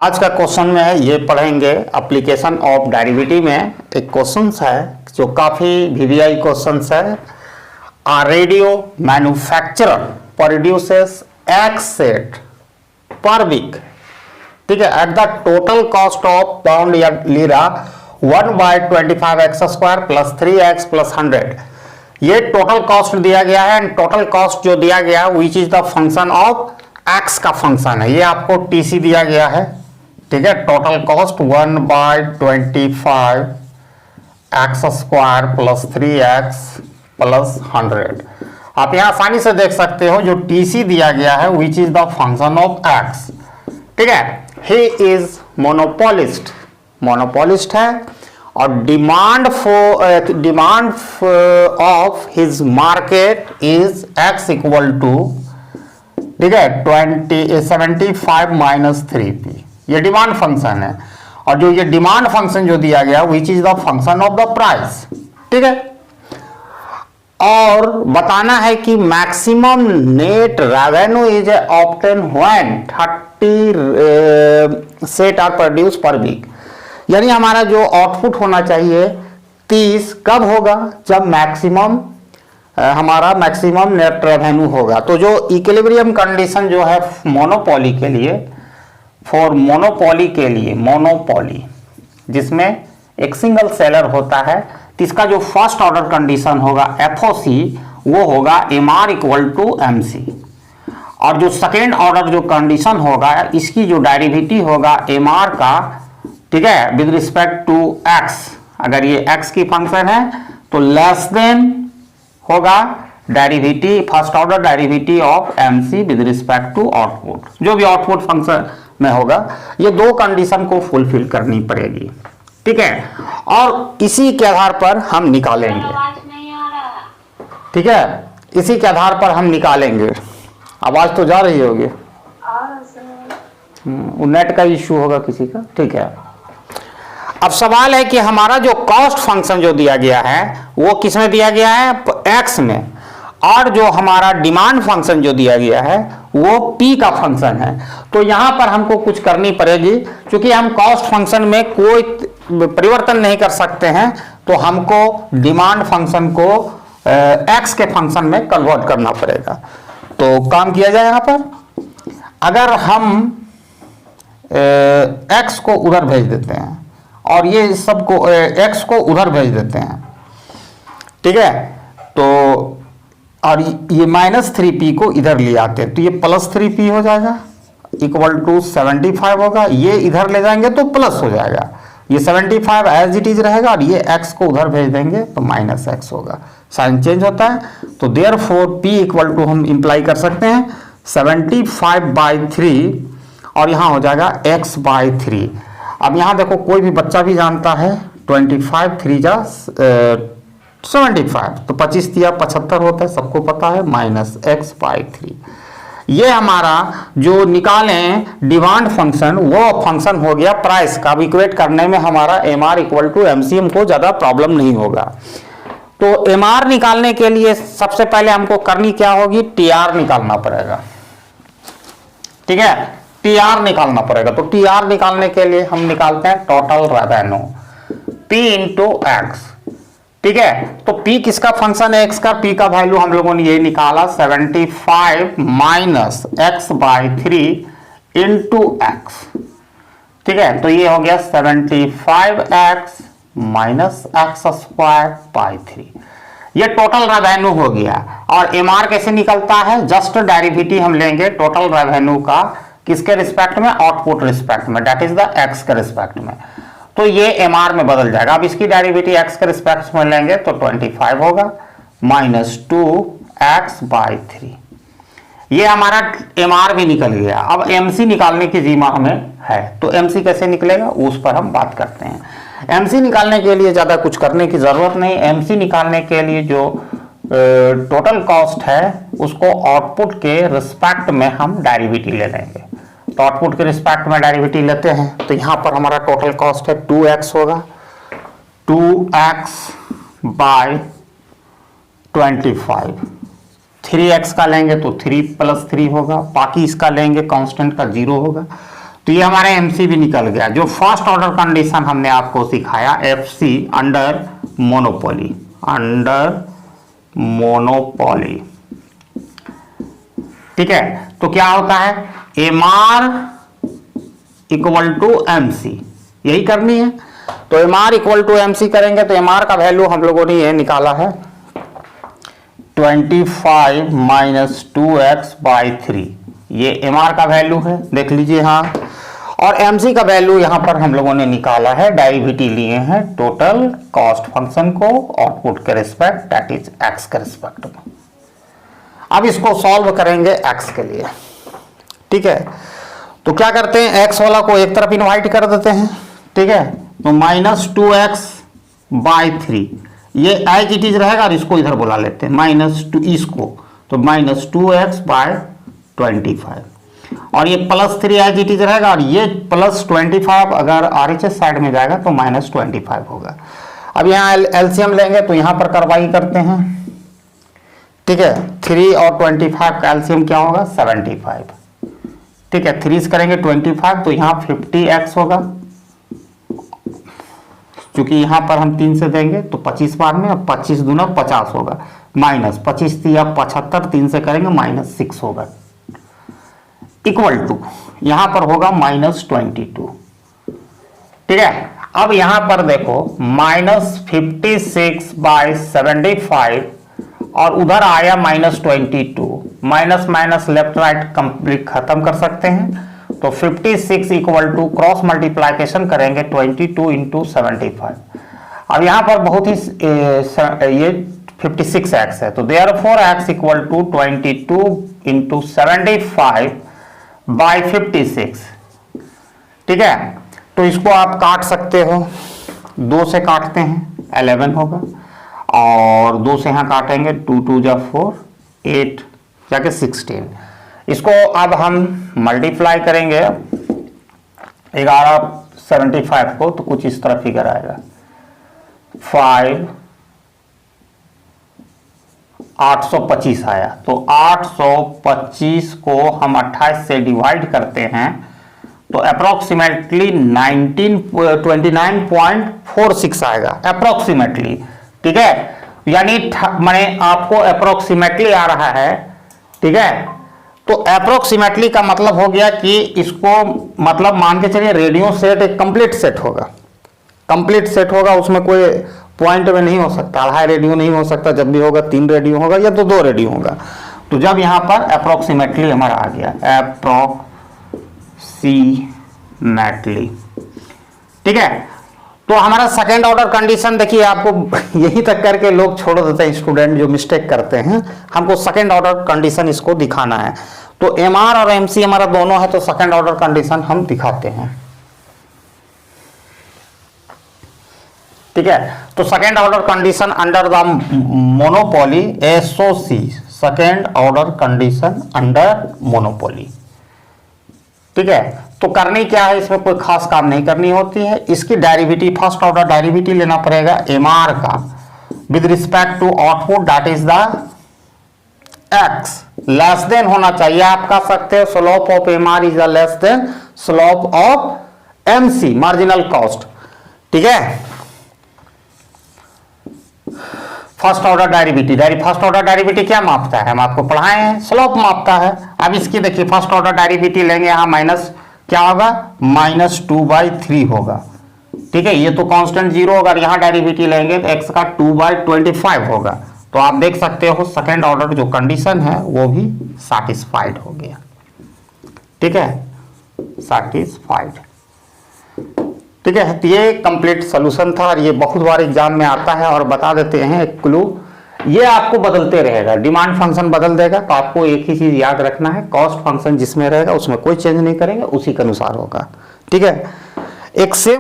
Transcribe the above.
आज का क्वेश्चन में ये पढ़ेंगे एप्लीकेशन ऑफ डेरिवेटिव में एक क्वेश्चन है जो काफ़ी वीवीआई क्वेश्चन है। A radio manufacturer produces x set per week, ठीक है, at the total cost of pound या lira 1/25x² plus 3x plus 100। ये टोटल कॉस्ट दिया गया है एंड टोटल कॉस्ट जो दिया गया है which is the function of x का फंक्शन है। ये आपको टीसी दिया गया है, ठीक है। Total cost 1/25x² plus 3x plus 100। आप यहां आसानी से देख सकते हो जो टीसी दिया गया है which is the function of X, ठीक है। ही इज मोनोपोलिस्ट है और demand of his market is x equal to, ठीक है, 75 - 3p। ये डिमांड फंक्शन है और जो ये डिमांड फंक्शन जो दिया गया which is the function of the price, ठीक है। और बताना है कि maximum net revenue is obtain when 30 sets are produce per week. यानी हमारा जो आउटपुट होना चाहिए 30 कब होगा, जब मैक्सिमम हमारा मैक्सिमम नेट रेवेन्यू होगा। तो जो इक्विलिब्रियम कंडीशन जो है मोनोपोली के लिए, फॉर मोनोपोली के लिए, मोनोपोली जिसमें एक सिंगल सेलर होता है, तो इसका जो फर्स्ट ऑर्डर कंडीशन होगा FOC वो होगा MR इक्वल टू MC। और जो सेकेंड ऑर्डर जो कंडीशन होगा इसकी जो डेरिवेटिव होगा MR का, ठीक है, विद रिस्पेक्ट टू x, अगर ये x की फंक्शन है तो लेस देन होगा derivative, first order derivative of MC with respect to output, जो भी आउटपुट फंक्शन में होगा। ये दो कंडीशन को फुलफिल करनी पड़ेगी, ठीक है। और इसी के आधार पर हम निकालेंगे, ठीक है, इसी के आधार पर हम निकालेंगे। आवाज तो जा रही होगी, नेट का इश्यू होगा किसी का, ठीक है। अब सवाल है कि हमारा जो कॉस्ट फंक्शन जो दिया गया है वो किस में दिया गया है, एक्स में, और जो हमारा डिमांड फंक्शन जो दिया गया है वो पी का फंक्शन है। तो यहां पर हमको कुछ करनी पड़ेगी, क्योंकि हम कॉस्ट फंक्शन में कोई परिवर्तन नहीं कर सकते हैं, तो हमको डिमांड फंक्शन को एक्स के फंक्शन में कन्वर्ट करना पड़ेगा। तो काम किया जाए यहां पर, अगर हम एक्स को उधर भेज देते हैं और ये सबको x को उधर भेज देते हैं, ठीक है, तो और ये -3p को इधर ले आते हैं तो ये +3p हो जाएगा इक्वल टू 75 होगा। ये इधर ले जाएंगे तो प्लस हो जाएगा, ये 75 एज इट इज रहेगा और ये x को उधर भेज देंगे तो -x होगा, साइन चेंज होता है। तो देयरफॉर p इक्वल टू हम इंप्लाई कर सकते हैं 75/3 और यहाँ हो जाएगा x/3। अब यहाँ देखो कोई भी बच्चा भी जानता है 25 3 जा 75, तो 25 तिया 75 होता है, सबको पता है, -x/3। ये हमारा जो निकालें डिमांड फंक्शन वो फंक्शन हो गया प्राइस का। अब इक्वेट करने में हमारा MR इक्वल टू MC को ज़्यादा प्रॉब्लम नहीं होगा। तो MR निकालने के लिए सबसे पहले हमको करनी क्या होगी, TR निकालना पड़ेगा, ठीक है, TR निकालना पड़ेगा। तो TR निकालने के लिए हम निकालते हैं total revenue P into x, ठीक है। तो P किसका फंक्शन है, x का। P का वैल्यू हम लोगों ने ये निकाला 75 - x/3 इंटू एक्स, ठीक है। तो ये हो गया 75x - x² 3। ये टोटल रेवेन्यू हो गया। और MR कैसे निकलता है, जस्ट डेरिवेटिव हम लेंगे टोटल रेवेन्यू का, किसके रिस्पेक्ट में, आउटपुट रिस्पेक्ट में, दैट इज द x के रिस्पेक्ट में। तो ये MR में बदल जाएगा। अब इसकी डेरिवेटिव x के रिस्पेक्ट में लेंगे तो 25 होगा -2x/3। ये हमारा MR भी निकल गया। अब MC निकालने की जिम्मा हमें है, तो MC कैसे निकलेगा उस पर हम बात करते हैं। MC निकालने के लिए ज्यादा कुछ करने की जरूरत नहीं। MC निकालने के लिए जो टोटल कॉस्ट है उसको आउटपुट के रिस्पेक्ट में हम डेरिवेटिव ले लेंगे। तो आउटपुट के रिस्पेक्ट में डेरिवेटिव लेते हैं तो यहाँ पर हमारा टोटल कॉस्ट है 2x होगा, 2x/25। 3x का लेंगे तो 3 + 3 होगा, बाकी इसका लेंगे कांस्टेंट का 0 होगा। तो ये हमारा एमसी भी निकल गया। जो फर्स्ट ऑर्डर कंडीशन हमने आपको सिखाया FC under monopoly, under monopoly, ठीक है। तो क्या होता है, M R equal to M C, यही करनी है। तो M R equal to M C करेंगे तो एम आर का वैल्यू हम लोगों ने ये निकाला है 25 माइनस 2x/3, ये एम आर का वैल्यू है, देख लीजिए। हाँ, और एम सी का वैल्यू यहां पर हम लोगों ने निकाला है, डेरिवेटिव लिए हैं टोटल कॉस्ट फंक्शन को आउटपुट के रिस्पेक्ट, दैट इज एक्स के रिस्पेक्ट में। अब इसको सॉल्व करेंगे एक्स के लिए, ठीक है। तो क्या करते हैं, एक्स वाला को एक तरफ इनवाइट कर देते हैं, ठीक है। तो माइनस 2x/3 ये एज इट इज रहेगा और इसको इधर बुला लेते हैं -2 इसको, तो माइनस 2x/25 और ये +3 एज इट इज रहेगा और ये +25 अगर आरएचएस साइड में जाएगा तो -25 होगा। अब यहाँ एलसीएम लेंगे तो यहाँ पर कार्रवाई करते हैं, ठीक है। 3 और 25 का एलसीएम क्या होगा 75, ठीक है। 3 करेंगे 25 तो यहाँ 50x होगा, क्योंकि यहां पर हम 3 से देंगे तो 25 बार में, अब 25 दूना 50 होगा, माइनस 25 या 75, 3 से करेंगे -6 होगा, इक्वल टू यहां पर होगा -22, ठीक है। अब यहां पर देखो -56/75 और उधर आया -22, minus minus left right complete खत्म कर सकते हैं। तो 56 इक्वल टू क्रॉस मल्टीप्लाइकेशन करेंगे 22 इंटू 75। अब यहां पर बहुत ही ये 56x है, तो therefore x equal to 22 into 75/56, ठीक है। तो इसको आप काट सकते हो, 2 से काटते हैं 11 होगा और 2 से यहां काटेंगे 2 2 जा 4, 8 जाके 16। इसको अब हम मल्टीप्लाई करेंगे 1175 को, तो कुछ इस तरह फिगर आएगा 825 आया। तो 825 को हम 28 से डिवाइड करते हैं तो अप्रोक्सीमेटली 29.46 आएगा, अप्रोक्सीमेटली, ठीक है। यानी मैंने आपको अप्रोक्सीमेटली आ रहा है, ठीक है। तो अप्रोक्सीमेटली का मतलब हो गया कि इसको मतलब मान के चलिए रेडियो सेट एक कंप्लीट सेट होगा, कंप्लीट सेट होगा, उसमें कोई पॉइंट में नहीं हो सकता, आधा रेडियो नहीं हो सकता, जब भी होगा 3 रेडियो होगा या तो 2 रेडियो होगा। तो जब यहां पर अप्रोक्सीमेटली हमारा आ गया, अप्रोक्सीमेटली, ठीक है। तो हमारा सेकेंड ऑर्डर कंडीशन देखिए, आपको यही तक करके लोग छोड़ देते हैं, स्टूडेंट जो मिस्टेक करते हैं। हमको सेकेंड ऑर्डर कंडीशन इसको दिखाना है, तो एमआर और एमसी हमारा दोनों है, तो सेकेंड ऑर्डर कंडीशन हम दिखाते हैं, ठीक है। तो second order condition under the monopoly, SOC, second order condition under monopoly, ठीक है। तो करनी क्या है, इसमें कोई खास काम नहीं करनी होती है। इसकी डेरिवेटिव, फर्स्ट ऑर्डर डेरिवेटिव लेना पड़ेगा एमआर का with respect to output, that is the x, less than होना चाहिए। आप कह सकते हो slope of MR is less than slope of MC, marginal cost, ठीक है। First order derivative, first order derivative क्या मापता है, हम आपको पढ़ाए हैं, स्लोप मापता है। अब इसकी देखिए फर्स्ट ऑर्डर डेरिवेटिव लेंगे, यहां माइनस क्या होगा, -2/3 होगा, ठीक है। ये तो कांस्टेंट 0 होगा, यहां डेरिवेटिव लेंगे तो x का 2/25 होगा। तो आप देख सकते हो सेकेंड ऑर्डर जो कंडीशन है वो भी सैटिस्फाइड हो गया, ठीक है, सैटिस्फाइड, ठीक है। तो ये कंप्लीट सोल्यूशन था और ये बहुत बार एग्जाम में आता है। और बता देते हैं एक क्लू, ये आपको बदलते रहेगा, डिमांड फंक्शन बदल देगा, तो आपको एक ही चीज याद रखना है, कॉस्ट फंक्शन जिसमें रहेगा उसमें कोई चेंज नहीं करेंगे, उसी के अनुसार होगा, ठीक है। एक से